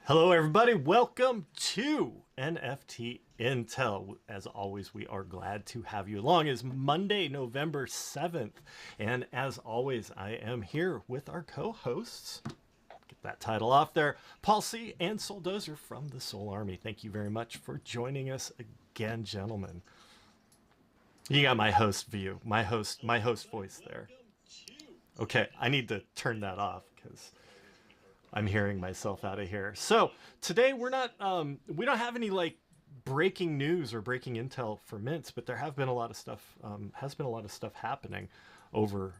Hello, everybody. Welcome to NFT Intel. As always, we are glad to have you along. It's Monday, November 7th. And as always, I am here with our co-hosts. Get that title off there. Paul C. and Sol Dozer from the Sol Army. Thank you very much for joining us again, gentlemen. You got my host view, my host voice there. Okay, I need to turn that off because I'm hearing myself out of here. So today we don't have any like breaking news or breaking intel for mints, but there has been a lot of stuff happening over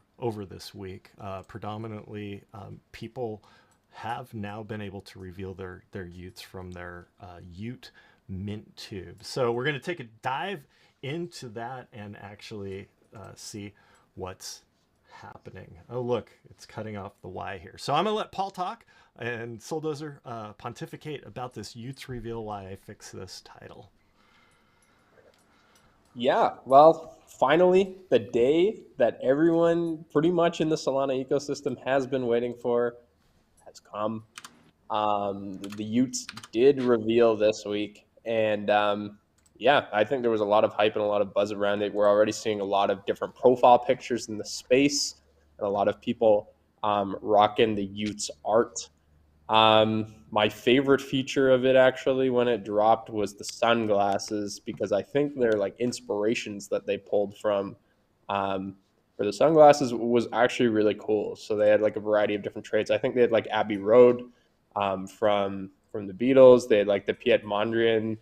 this week. Predominantly, people have now been able to reveal their Yutes from their Ute mint tube. So we're going to take a dive into that and actually see what's happening. Oh, look, it's cutting off the Y here. So I'm going to let Paul talk and Sol Dozer pontificate about this Yutes reveal, why I fixed this title. Yeah, well, finally, the day that everyone pretty much in the Solana ecosystem has been waiting for has come. The Utes did reveal this week, and yeah, I think there was a lot of hype and a lot of buzz around it. We're already seeing a lot of different profile pictures in the space, and a lot of people rocking the Utes art. My favorite feature of it actually when it dropped was the sunglasses, because I think they're like inspirations that they pulled from for the sunglasses was actually really cool. So they had like a variety of different traits. I think they had like Abbey Road from the Beatles. They had like the Piet Mondrian.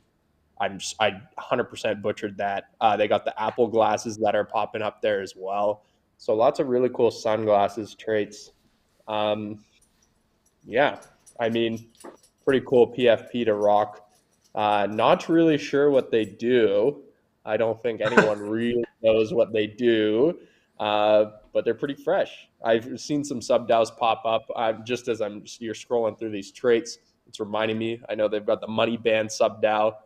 I 100% butchered that. They got the Apple glasses that are popping up there as well. So lots of really cool sunglasses traits. Yeah, I mean, pretty cool PFP to rock. Not really sure what they do. I don't think anyone really knows what they do, but they're pretty fresh. I've seen some sub DAOs pop up just as you're scrolling through these traits. It's reminding me. I know they've got the money band sub DAO,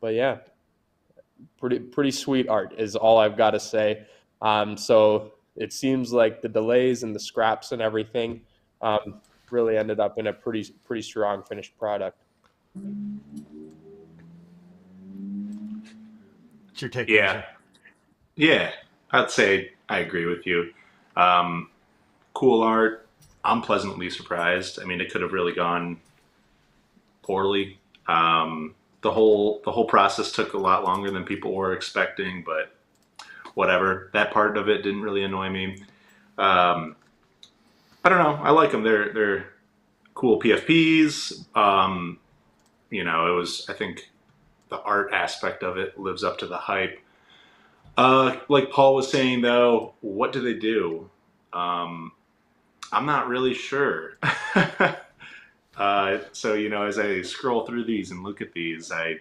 but yeah, pretty sweet art is all I've got to say. So it seems like the delays and the scraps and everything really ended up in a pretty strong finished product. What's your take? Yeah, yeah, I'd say I agree with you. Um, cool art. I'm pleasantly surprised. I mean, it could have really gone poorly. The whole process took a lot longer than people were expecting, but whatever. That part of it didn't really annoy me. Um, I don't know. I like them. They're cool PFPs. It was. I think the art aspect of it lives up to the hype. Like Paul was saying, though, what do they do? Um, I'm not really sure. So as I scroll through these and look at these, you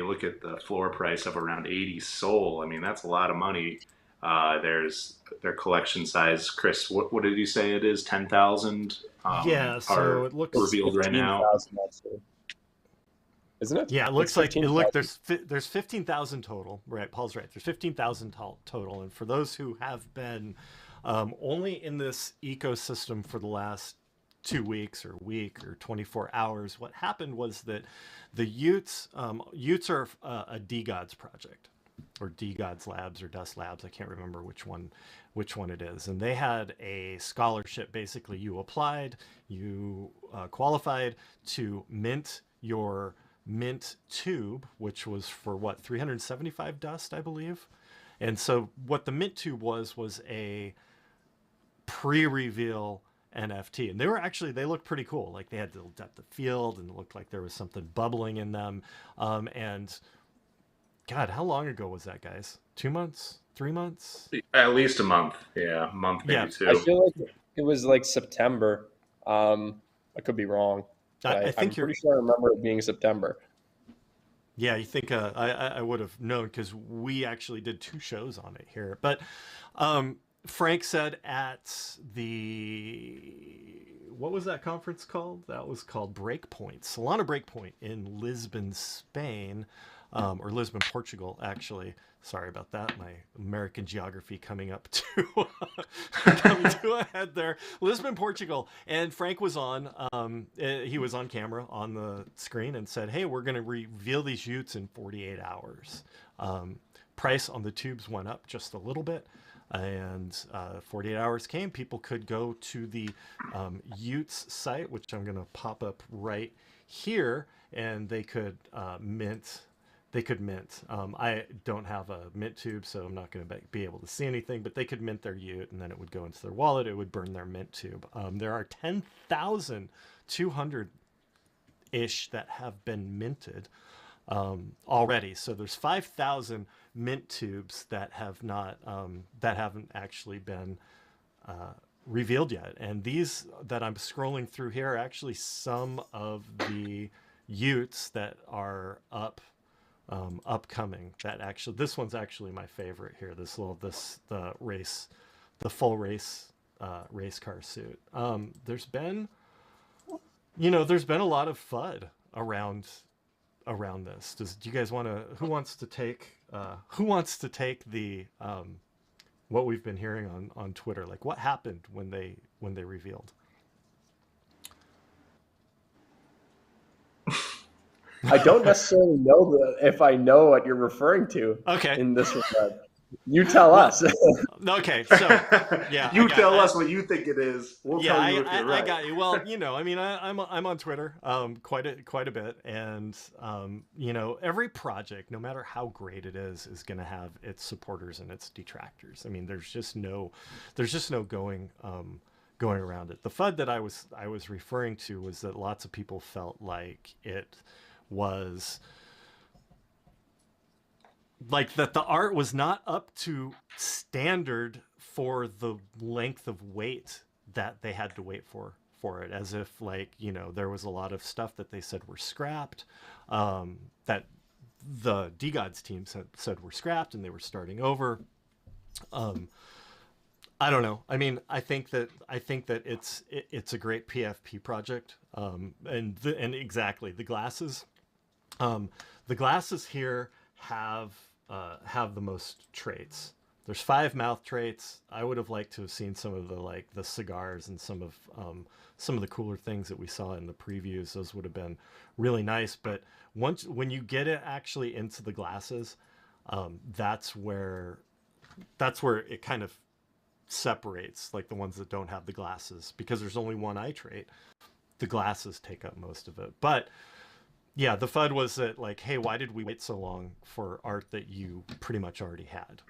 look at the floor price of around 80 Sol. I mean, that's a lot of money. There's their collection size. Kris, what did you say it is? 10,000 Yeah, so are it looks revealed right now. 15,000 actually. Isn't it? Yeah, it looks It's like 15,000. there's 15,000 total. Right, Paul's right. There's 15,000 total, and for those who have been only in this ecosystem for the last 2 weeks or week or 24 hours, what happened was that the Utes are a DGods project, or DGods Labs or Dust Labs. I can't remember which one it is. And they had a scholarship. Basically, you applied, you qualified to mint your mint tube, which was for what, 375 dust, I believe. And so what the mint tube was a pre-reveal NFT, and they looked pretty cool. Like they had little depth of field, and it looked like there was something bubbling in them. And God, how long ago was that, guys? 2 months, 3 months? At least a month. Yeah, a month, maybe Yeah, two. I feel like it was like September. I could be wrong, but I I'm think you're. pretty sure I remember it being September. Yeah, you think I would have known because we actually did 2 shows on it here. But Frank said at what was that conference called? That was called Breakpoint, Solana Breakpoint in Lisbon, Spain. or Lisbon, Portugal, actually. Sorry about that. My American geography coming up to coming to a head there. Lisbon, Portugal, and Frank was on. He was on camera on the screen and said, "Hey, we're going to reveal these Yutes in 48 hours." Price on the tubes went up just a little bit, and 48 hours came. People could go to the Yutes site, which I'm going to pop up right here, and they could mint. They could mint. I don't have a mint tube, so I'm not going to be able to see anything, but they could mint their Ute, and then it would go into their wallet. It would burn their mint tube. There are 10,200-ish that have been minted already. So there's 5,000 mint tubes that have not, that haven't actually been revealed yet. And these that I'm scrolling through here are actually some of the Utes that are upcoming. That actually, this one's actually my favorite here. The full race car suit. There's been a lot of FUD around this. Do you guys want to? Who wants to take the what we've been hearing on Twitter? Like, what happened when they revealed? I don't necessarily know if I know what you're referring to. Okay. In this regard, you tell us. Okay, so yeah, you tell us what you think it is. We'll tell you if you're right. I got you. Well, I mean, I'm on Twitter quite a bit, and every project, no matter how great it is going to have its supporters and its detractors. I mean, there's just no going around it. The FUD that I was referring to was that lots of people felt like it was like that the art was not up to standard for the length of wait that they had to wait for it, as if there was a lot of stuff that they said were scrapped, that the DGods team said were scrapped and they were starting over. I don't know. I mean, I think that it's a great PFP project. And exactly the glasses. The glasses here have the most traits. There's 5 mouth traits. I would have liked to have seen some of the cigars and some of the cooler things that we saw in the previews. Those would have been really nice. But when you get it actually into the glasses, that's where it kind of separates, like the ones that don't have the glasses, because there's only one eye trait. The glasses take up most of it. But yeah, the FUD was that, like, hey, why did we wait so long for art that you pretty much already had?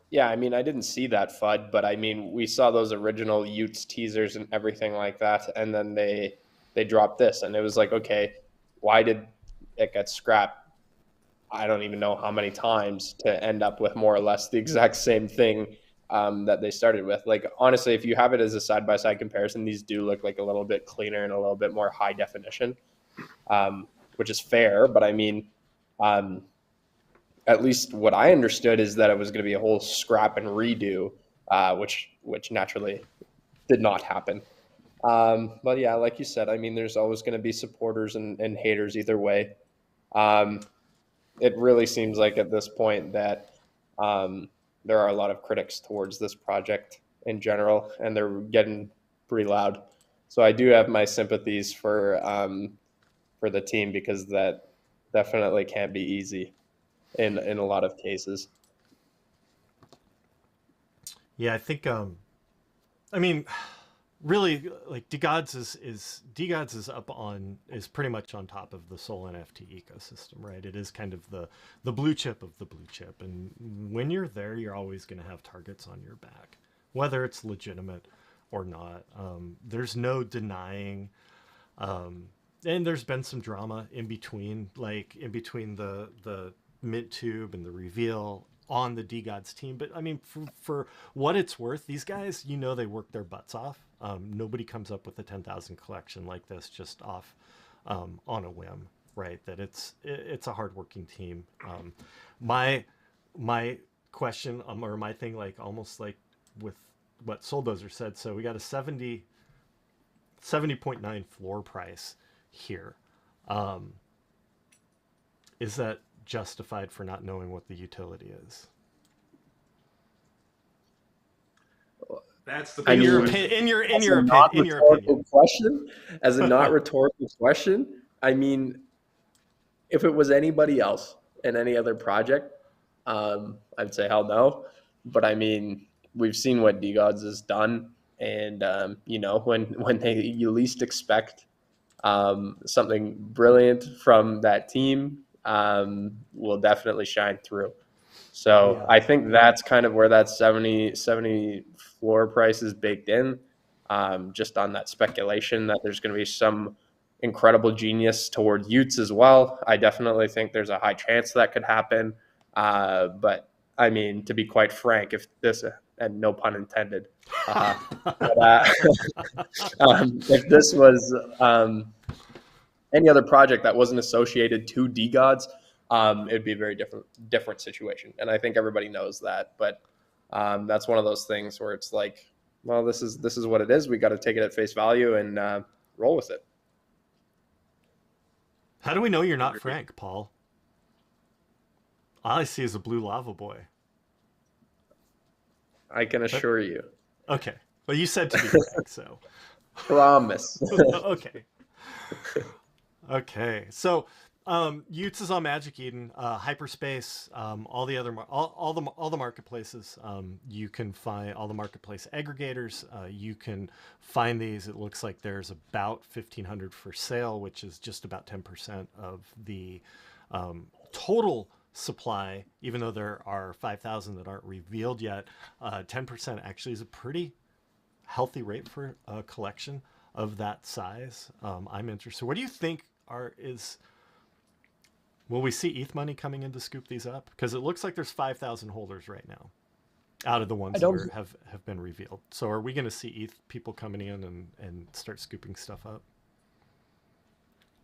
Yeah, I mean, I didn't see that FUD, but I mean, we saw those original Yutes teasers and everything like that, and then they dropped this, and it was like, okay, why did it get scrapped? I don't even know how many times to end up with more or less the exact same thing that they started with. Like, honestly, if you have it as a side-by-side comparison, these do look like a little bit cleaner and a little bit more high definition, which is fair. But I mean, at least what I understood is that it was going to be a whole scrap and redo, which naturally did not happen. But yeah, like you said, I mean, there's always going to be supporters and haters either way. It really seems like at this point that there are a lot of critics towards this project in general, and they're getting pretty loud. So I do have my sympathies for the team, because that definitely can't be easy in a lot of cases. Yeah, I think I mean, really, like, DGods is pretty much on top of the Sol NFT ecosystem, right? It is kind of the blue chip of the blue chip, and when you're there, you're always going to have targets on your back, whether it's legitimate or not. There's no denying, and there's been some drama in between the mint tube and the reveal on the DGods team. But I mean, for what it's worth, these guys, they work their butts off. Nobody comes up with a 10,000 collection like this just off on a whim, right? That it's a hardworking team. My question, or my thing, like almost like with what Sol Dozer said. So we got a 70.9 floor price here. is that justified for not knowing what the utility is? That's the I big mean, question. In your as a not opinion. rhetorical question, as a not rhetorical question, I mean, if it was anybody else in any other project, I'd say hell no. But I mean, we've seen what DGods has done, and you know, when you least expect something brilliant from that team, will definitely shine through. So Yeah. I think that's kind of where that 70 floor price is baked in, just on that speculation that there's going to be some incredible genius towards Yutes as well. I definitely think there's a high chance that could happen. But I mean, to be quite frank, if this, and no pun intended, but, if this was any other project that wasn't associated to DGods, it'd be a very different situation. And I think everybody knows that. But that's one of those things where it's like, well, this is what it is. We got to take it at face value and roll with it. How do we know you're not Frank, Paul? All I see is a blue lava boy. I can assure you. Okay. Well, you said to be Frank, so. Promise. Okay. Okay. So, Yutes is on Magic Eden, Hyperspace, all the other all the marketplaces. You can find all the marketplace aggregators. You can find these. It looks like there's about 1,500 for sale, which is just about 10% of the total supply. Even though there are 5,000 that aren't revealed yet, 10% actually is a pretty healthy rate for a collection of that size. I'm interested. What do you think will we see ETH money coming in to scoop these up? Because it looks like there's 5,000 holders right now out of the ones that have been revealed. So are we going to see ETH people coming in and start scooping stuff up?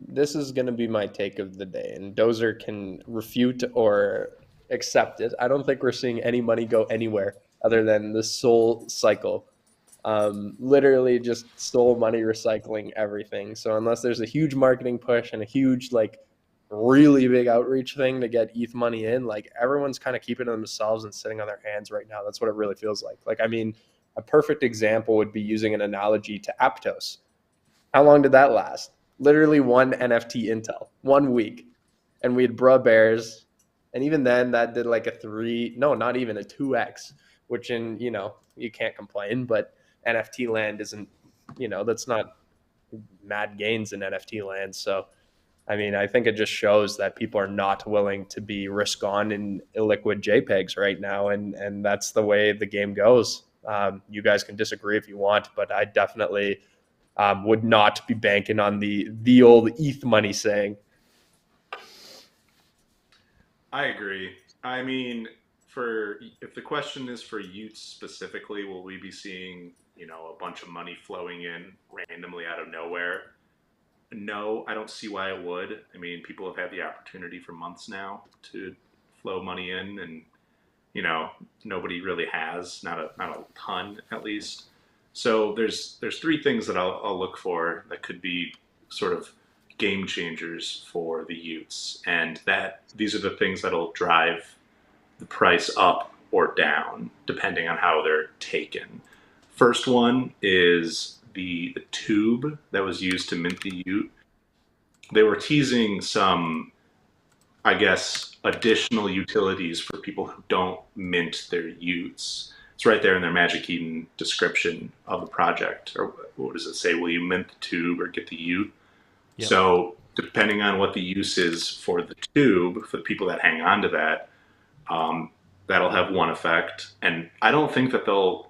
This is going to be my take of the day, and Dozer can refute or accept it. I don't think we're seeing any money go anywhere other than the Sol cycle. Literally just Sol money recycling everything. So unless there's a huge marketing push and a huge, like, really big outreach thing to get ETH money in, like, everyone's kind of keeping it themselves and sitting on their hands right now. That's what it really feels like. Like, I mean, a perfect example would be using an analogy to Aptos. How long did that last? Literally one NFT Intel, 1 week. And we had Bruh Bears. And even then that did like not even a 2x, which you can't complain, but NFT land isn't, that's not mad gains in NFT land. So, I mean, I think it just shows that people are not willing to be risk on in illiquid JPEGs right now. And that's the way the game goes. You guys can disagree if you want, but I definitely would not be banking on the old ETH money saying. I agree. I mean, if the question is for Utes specifically, will we be seeing, a bunch of money flowing in randomly out of nowhere? No, I don't see why it would. I mean, people have had the opportunity for months now to flow money in, and nobody really has, not a ton at least. So there's three things that I'll look for that could be sort of game changers for the Utes, and these are the things that'll drive the price up or down depending on how they're taken. First one is the tube that was used to mint the Ute. They were teasing some, I guess, additional utilities for people who don't mint their Utes. It's right there in their Magic Eden description of the project. Or what does it say? Will you mint the tube or get the Ute? Yep. So depending on what the use is for the tube, for the people that hang on to that, that'll have one effect. And I don't think that they'll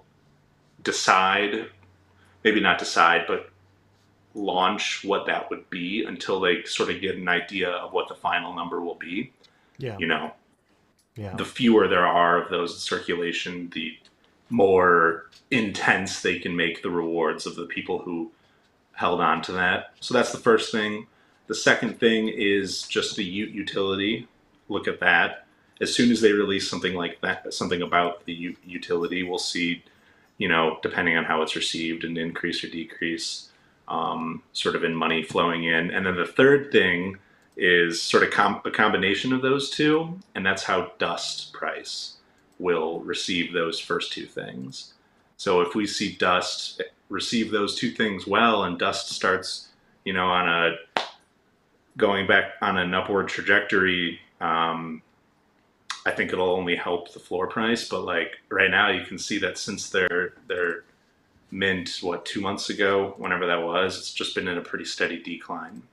maybe not decide, but launch what that would be until they sort of get an idea of what the final number will be. Yeah. Yeah. The fewer there are of those in circulation, the more intense they can make the rewards of the people who held on to that. So that's the first thing. The second thing is just the Ute utility. Look at that. As soon as they release something like that, something about the Ute utility, we'll see, depending on how it's received, an increase or decrease, sort of in money flowing in. And then the third thing is sort of a combination of those two, and that's how dust price will receive those first two things. So if we see dust receive those two things well, and dust starts, on a going back on an upward trajectory, I think it'll only help the floor price. But like right now, you can see that since their mint, 2 months ago, whenever that was, it's just been in a pretty steady decline.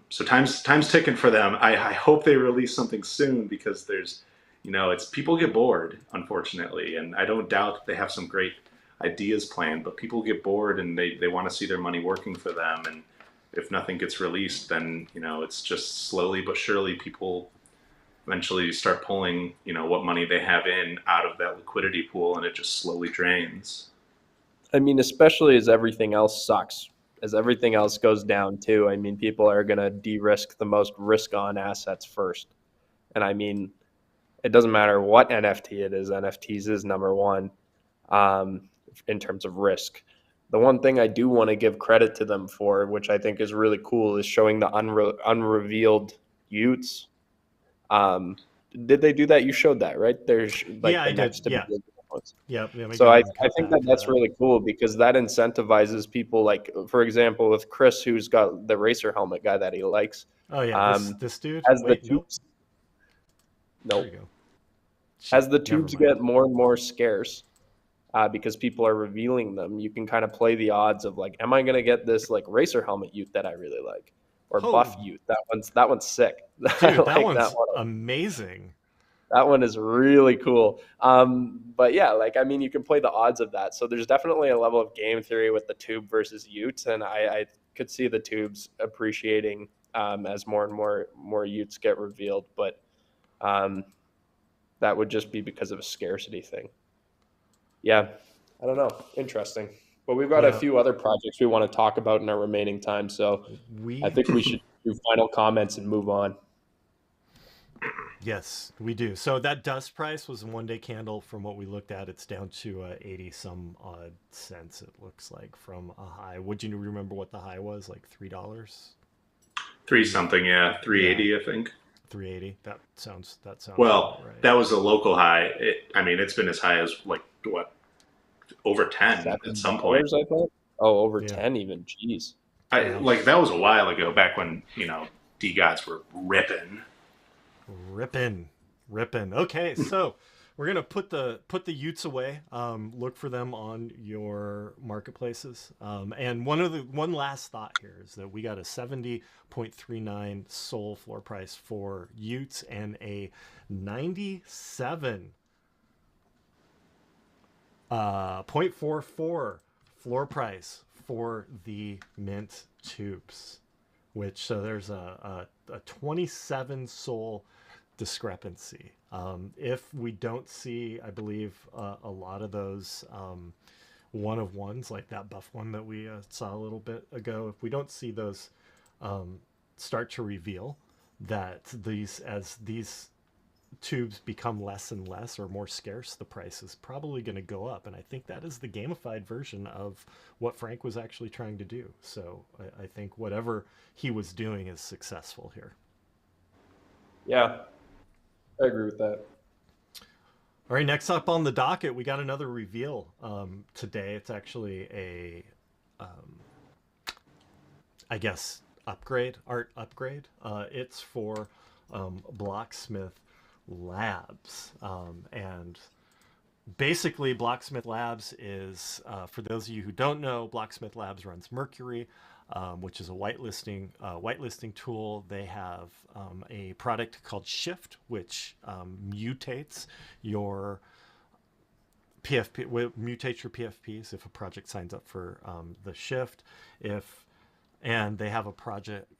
So time's ticking for them. I hope they release something soon, because there's, it's people get bored, unfortunately, and I don't doubt that they have some great ideas planned, but people get bored and they want to see their money working for them. And if nothing gets released, then it's just slowly but surely people eventually start pulling what money they have in out of that liquidity pool, and it just slowly drains. I mean, especially as everything else sucks, as everything else goes down too. I mean, people are going to de-risk the most risk-on assets first. And I mean, it doesn't matter what NFT it is. NFTs is number one in terms of risk. The one thing I do want to give credit to them for, which I think is really cool, is showing the unrevealed Yutes. Did they do that? You showed that, right? There's like Yeah, the I next did. to Yeah. be Yep. So I think that that's really cool, because that incentivizes people. Like, for example, with Kris, who's got the racer helmet guy that he likes. Oh yeah, this dude. As Wait, the tubes, There you go. as the Shit, tubes never mind. get more and more scarce, because people are revealing them, you can kind of play the odds of like, am I going to get this like racer helmet Ute that I really like, or buff Oh, Ute? That one's sick. I dude, that like one's that one. amazing. That one is really cool. But yeah, like, I mean, you can play the odds of that. So there's definitely a level of game theory with the tube versus Utes, and I could see the tubes appreciating as more and more Utes get revealed. But that would just be because of a scarcity thing. Yeah, I don't know. Interesting. But we've got a Yeah, few other projects we want to talk about in our remaining time. So I we think we should do final comments and move on. yes, we do. So that dust price was a 1-day candle. From what we looked at, it's down to 80 some odd cents. It looks like from a high. Would you remember what the high was? Like $3. Three something, yeah, 380, I think. 380. That sounds Well, about right. that was a local high. It's been as high as like over 10 at some point. $7, I thought. Oh, over Yeah. 10 even. Jeez. Yeah. Like that was a while ago, back when DeGods were ripping. Okay, so we're gonna put the Utes away. Look for them on your marketplaces. And one last thought here is that we got a 70.39 Sol floor price for Utes and a 97 0.44 floor price for the mint tubes, which so there's a 27 Sol discrepancy. If we don't see, I believe, a lot of those one of ones, like that buff one that we saw a little bit ago, if we don't see those start to reveal that these tubes become less and less or more scarce, the price is probably going to go up. And I think that is the gamified version of what Frank was actually trying to do. So I think whatever he was doing is successful here. Yeah, I agree with that. All right, next up on the docket, we got another reveal today. It's actually a, I guess, art upgrade. It's for BlockSmith Labs. And basically, BlockSmith Labs is, for those of you who don't know, BlockSmith Labs runs Mercury, which is a whitelisting tool. They have a product called Shift, which mutates your PFPs if a project signs up for the Shift. And they have a product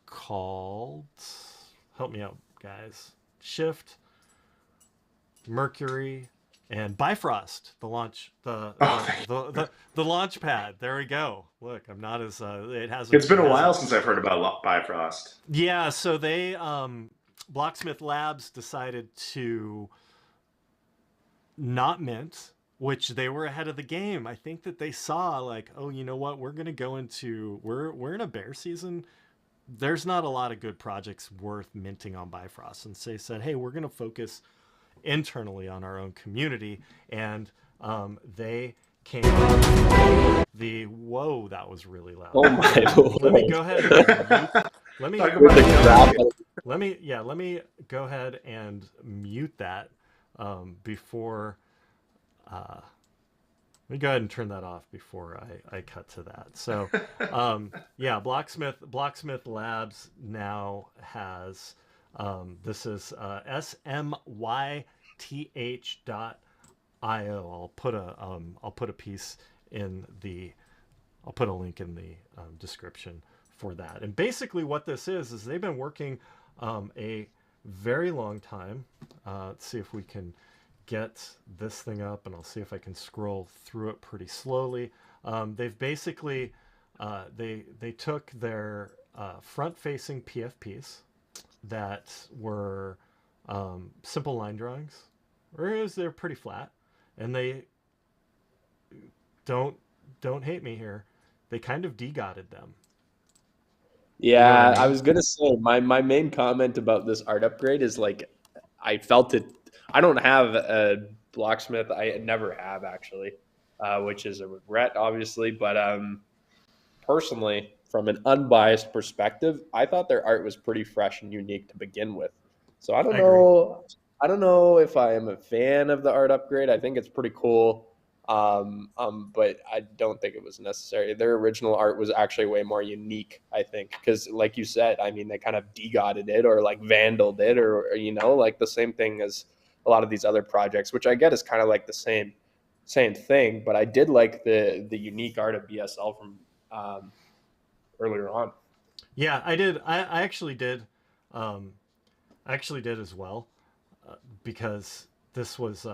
called, help me out, guys, Shift, Mercury, and Bifrost, the launch pad. There we go. Look, I'm not as it hasn't. It's been a while since I've heard about Bifrost. Yeah, so they BlockSmith Labs decided to not mint, which they were ahead of the game. I think that they saw like, oh, you know what, we're in a bear season. there's not a lot of good projects worth minting on Bifrost, and they said, hey, we're going to focus internally on our own community, and they came up the whoa, that was really loud. Oh my lord. Let me go ahead and let me Talk With about the it. crap. let me go ahead and mute that before let me go ahead and turn that off before I cut to that. So yeah, BlockSmith Labs now has this is smyth.io. I'll put a piece in the I'll put a link in the description for that. And basically what this is they've been working a very long time. Let's see if we can get this thing up, and I'll see if I can scroll through it pretty slowly. They've basically, they took their front-facing PFPs that were simple line drawings, whereas they're pretty flat, and they don't hate me here. They kind of de-godded them. Yeah, You know what I mean? I was gonna say my main comment about this art upgrade is like I felt it. I don't have a Blocksmith. I never have actually, which is a regret, obviously. But personally, from an unbiased perspective, I thought their art was pretty fresh and unique to begin with. So I don't I agree. know. I don't know if I am a fan of the art upgrade. I think it's pretty cool. But I don't think it was necessary. Their original art was actually way more unique, I think, because like you said, I mean, they kind of de-godded it or like vandaled it, or you know, like the same thing as a lot of these other projects, which I get is kind of like the same thing. But I did like the unique art of BSL from earlier on. Yeah, I did. I actually did. I actually did as well, because this was,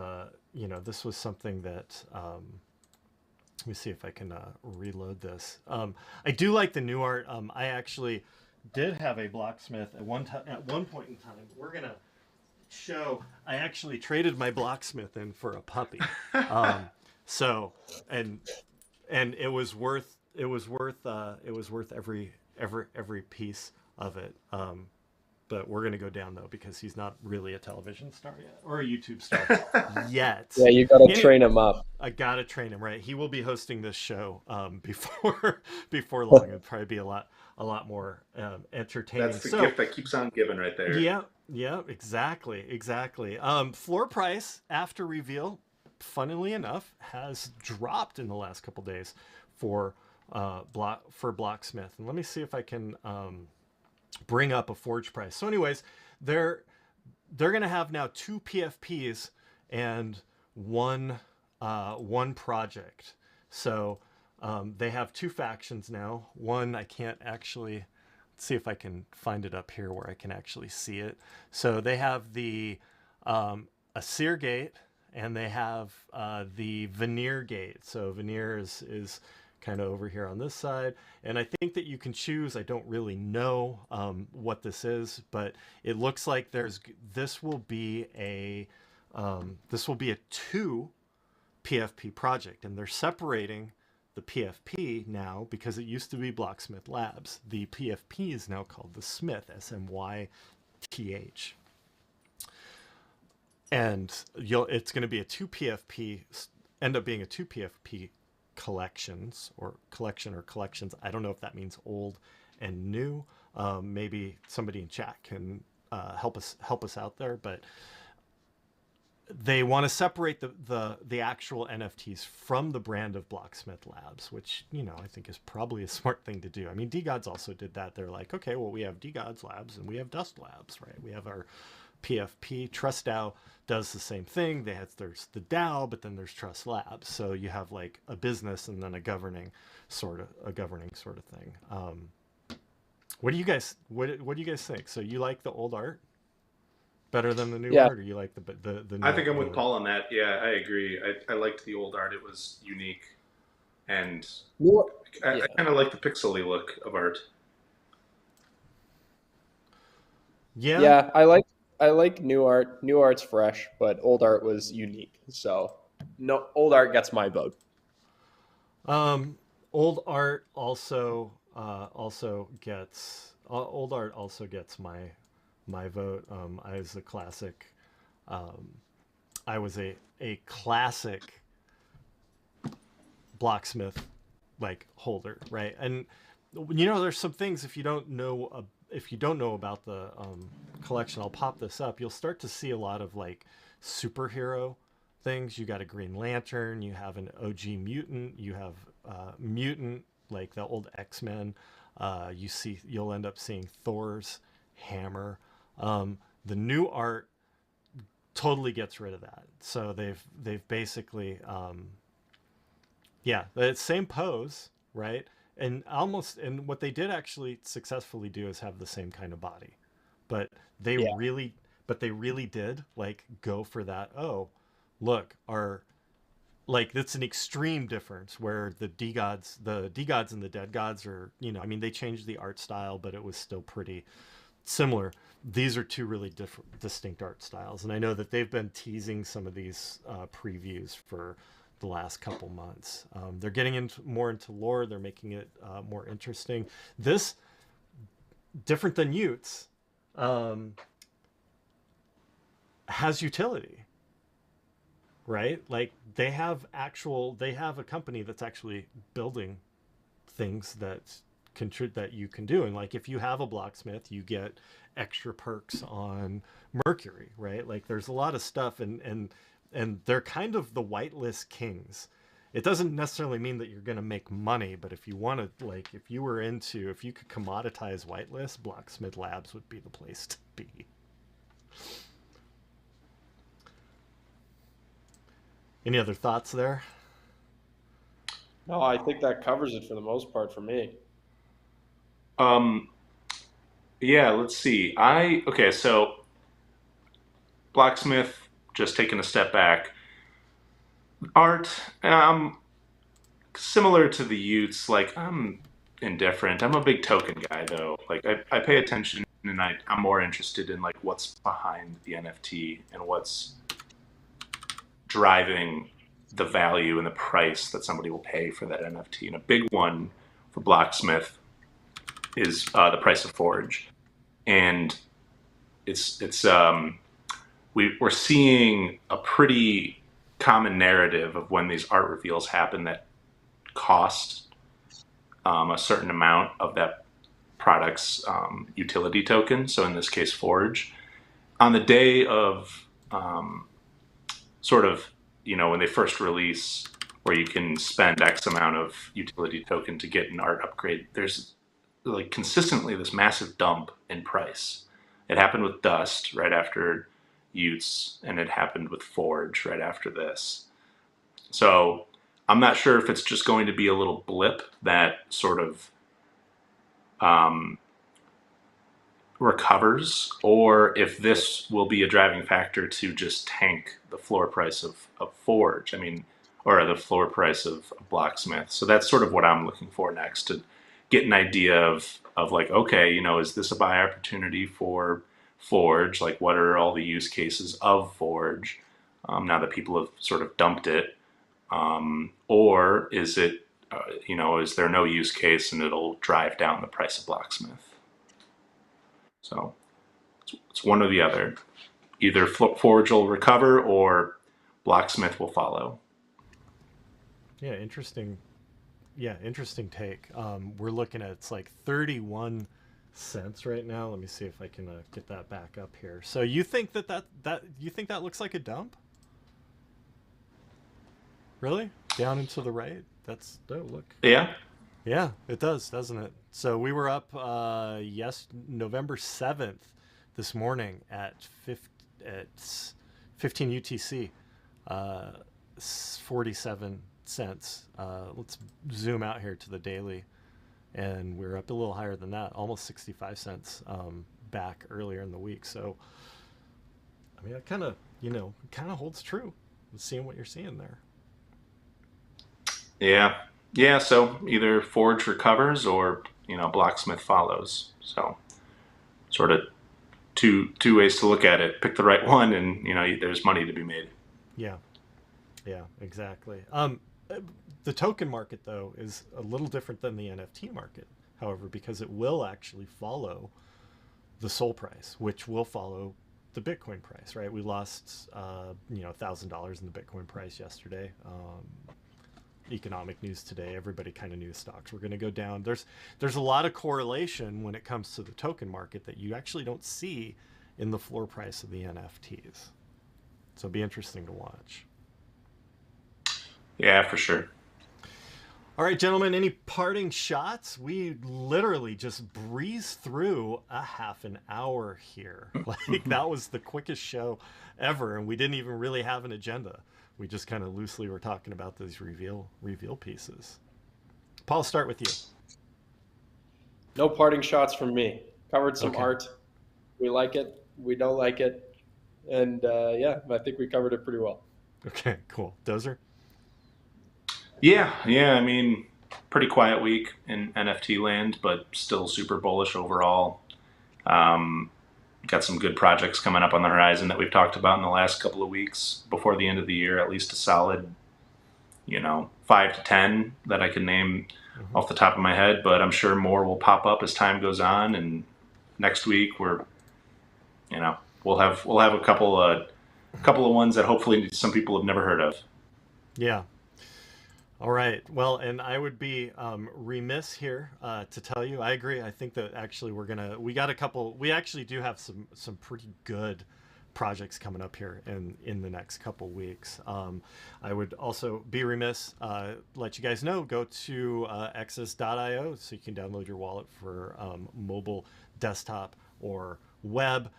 this was something that. Let me see if I can reload this. I do like the new art. I actually did have a Blocksmith at one point in time. We're gonna show. I actually traded my Blocksmith in for a puppy. So and it was worth every piece of it. But we're gonna go down though because he's not really a television star yet or a YouTube star yet. Yeah, you got to train him up. I gotta train him right. He will be hosting this show before long. It'd probably be a lot more entertaining. That's the gift that keeps on giving right there. Yeah, exactly. Floor price after reveal, funnily enough, has dropped in the last couple days for Blocksmith. And let me see if I can bring up a forge price. So anyways, they're going to have now 2 PFPs and one project. So they have 2 factions now. One, I can't actually, let's see if I can find it up here where I can actually see it. So they have the Asir Gate and they have the Veneer Gate. So Veneer is kind of over here on this side, and I think that you can choose. I don't really know what this is, but it looks like this will be a 2 PFP project, and they're separating the PFP now because it used to be BlockSmith Labs. The PFP is now called the Smyth, SMYTH, and it's going to be a 2 PFP, end up being a 2 PFP collections. I don't know if that means old and new. Maybe somebody in chat can help us out there, but they want to separate the actual NFTs from the brand of BlockSmith Labs, which, I think is probably a smart thing to do. I mean, DGods also did that. They're like, okay, well, we have DGods Labs and we have Dust Labs, right? We have our PFP. TrustDAO does the same thing. There's the DAO, but then there's Trust Labs. So you have like a business and then a governing sort of thing. What do you guys think? So you like the old art better than the new art, or you like the new I think I'm with art? Paul on that. Yeah, I agree. I liked the old art. It was unique, and I kind of like the pixely look of art. Yeah, I like new art. New art's fresh, but old art was unique. So, no, old art gets my vote. Old art also gets old art also gets my vote. I was a classic. I was a classic BlockSmith like holder, right? And there's some things if you don't know about the collection, I'll pop this up. You'll start to see a lot of like superhero things. You got a Green Lantern, you have an OG mutant, you have mutant like the old X-Men. You'll end up seeing Thor's hammer. The new art totally gets rid of that. So they've basically the same pose, right? And what they did actually successfully do is have the same kind of body, but they really did like go for that. Oh, look, it's an extreme difference where the D gods and the dead gods are, they changed the art style, but it was still pretty similar. These are two really distinct art styles, and I know that they've been teasing some of these previews for the last couple months. They're getting more into lore. They're making it more interesting. This, different than Yutes, has utility, right? Like they have a company that's actually building things that you can do. And like if you have a BlockSmith, you get extra perks on Mercury, right? Like there's a lot of stuff, and they're kind of the whitelist kings. It doesn't necessarily mean that you're going to make money, but if you want to, like, if you could commoditize whitelist, BlockSmith Labs would be the place to be. Any other thoughts there? No, I think that covers it for the most part for me. Yeah, let's see. So Blacksmith, just taking a step back. Art, similar to the Utes, like I'm indifferent. I'm a big token guy though. Like I pay attention, and I'm more interested in like what's behind the NFT and what's driving the value and the price that somebody will pay for that NFT. And a big one for Blacksmith is the price of Forge, and we're seeing a pretty common narrative of when these art reveals happen that cost a certain amount of that product's utility token. So in this case, Forge. On the day of when they first release, where you can spend X amount of utility token to get an art upgrade, there's like consistently this massive dump in price. It happened with Dust right after Yutes, and it happened with Forge right after this. So I'm not sure if it's just going to be a little blip that sort of recovers, or if this will be a driving factor to just tank the floor price of Forge. Or the floor price of Blacksmith. So that's sort of what I'm looking for next, to get an idea of like, okay, is this a buy opportunity for Forge? Like, what are all the use cases of Forge now that people have sort of dumped it? Or is it, is there no use case and it'll drive down the price of Blacksmith? So it's one or the other. Either Forge will recover or Blacksmith will follow. Yeah, interesting. Yeah, interesting take. We're looking at, it's like 31 cents right now. Let me see if I can get that back up here. So you think that you think that looks like a dump? Really? Down and to the right? Look. Yeah. Yeah, it does, doesn't it? So we were up November 7th this morning at 15 UTC, 47 cents. Let's zoom out here to the daily, and we're up a little higher than that, almost 65 cents back earlier in the week. So it kind of holds true. Seeing what you're seeing there. Yeah, so either Forge recovers or Blacksmith follows. So sort of two ways to look at it. Pick the right one, and there's money to be made. Yeah, exactly. The token market, though, is a little different than the NFT market. however, because it will actually follow the Sol price, which will follow the Bitcoin price, right? We lost, $1,000 in the Bitcoin price yesterday. Economic news today, everybody kind of knew stocks were going to go down. There's a lot of correlation when it comes to the token market that you actually don't see in the floor price of the NFTs. So it'll be interesting to watch. Yeah, for sure. All right, gentlemen, any parting shots? We literally just breezed through a half an hour here. Like, that was the quickest show ever, and we didn't even really have an agenda. We just kind of loosely were talking about these reveal pieces. Paul, start with you. No parting shots from me. Covered some Okay. art. We like it. We don't like it. And I think we covered it pretty well. Okay, cool. Dozer? Yeah. I mean, pretty quiet week in NFT land, but still super bullish overall. Got some good projects coming up on the horizon that we've talked about in the last couple of weeks. Before the end of the year, at least a solid, 5 to 10 that I can name off the top of my head. But I'm sure more will pop up as time goes on. And next week we'll have a couple of ones that hopefully some people have never heard of. Yeah. All right. Well, and I would be remiss here to tell you, I agree. I think that actually we actually do have some pretty good projects coming up here in the next couple weeks. I would also be remiss, let you guys know, go to exodus.io so you can download your wallet for mobile, desktop, or web.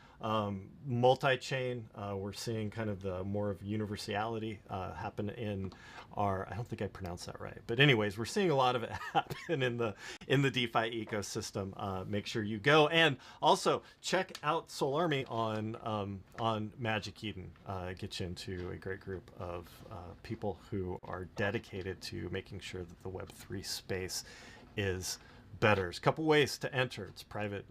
Multi-chain, we're seeing kind of the more of universality happen in I don't think I pronounced that right, but anyways, we're seeing a lot of it happen in the DeFi ecosystem. Make sure you go, and also check out Sol Army on Magic Eden. Get you into a great group of people who are dedicated to making sure that the Web3 space is better. There's a couple ways to enter. It's private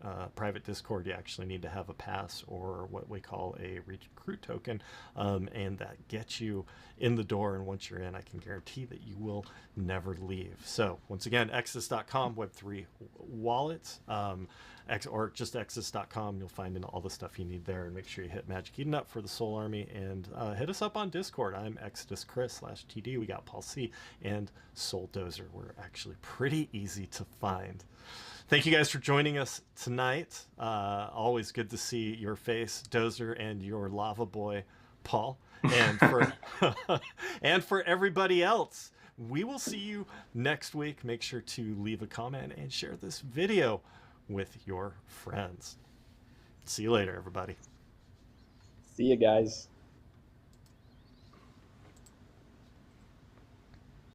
Discord. You actually need to have a pass or what we call a recruit token, and that gets you in the door. And once you're in, I can guarantee that you will never leave. So once again, exodus.com, Web3 wallets, or just exodus.com. You'll find all the stuff you need there, and make sure you hit Magic Eden up for the Sol Army, and hit us up on Discord. I'm ExodusChris/TD. We got Paul C and Sol Dozer. We're actually pretty easy to find. Thank you guys for joining us tonight. Always good to see your face, Dozer, and your lava boy, Paul. And for and for everybody else, we will see you next week. Make sure to leave a comment and share this video with your friends. See you later, everybody. See you guys.